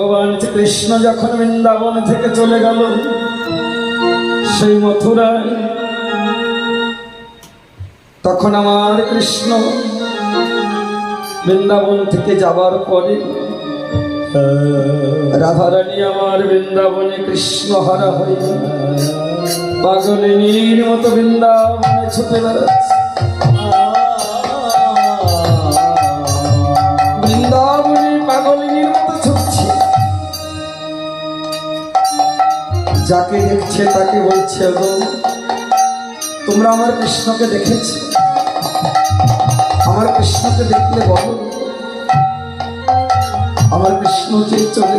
ভগবান কৃষ্ণ যখন বৃন্দাবন থেকে চলে গেল সেই মথুরায়, তখন আমার কৃষ্ণ বৃন্দাবন থেকে যাবার পরে রাধারানী আমার বৃন্দাবনে কৃষ্ণ হারা হয়ে পাগলিনীর মতো বৃন্দাবনে ছুটে বেড়াচ্ছে। বৃন্দাবনে পাগলিনীর মতো ছুটছে, যাকে দেখছে তাকে বলছে, গো তোমরা আমার কৃষ্ণকে দেখেছ? আমার কৃষ্ণকে দেখলে বলো, আমার কৃষ্ণ যে চলে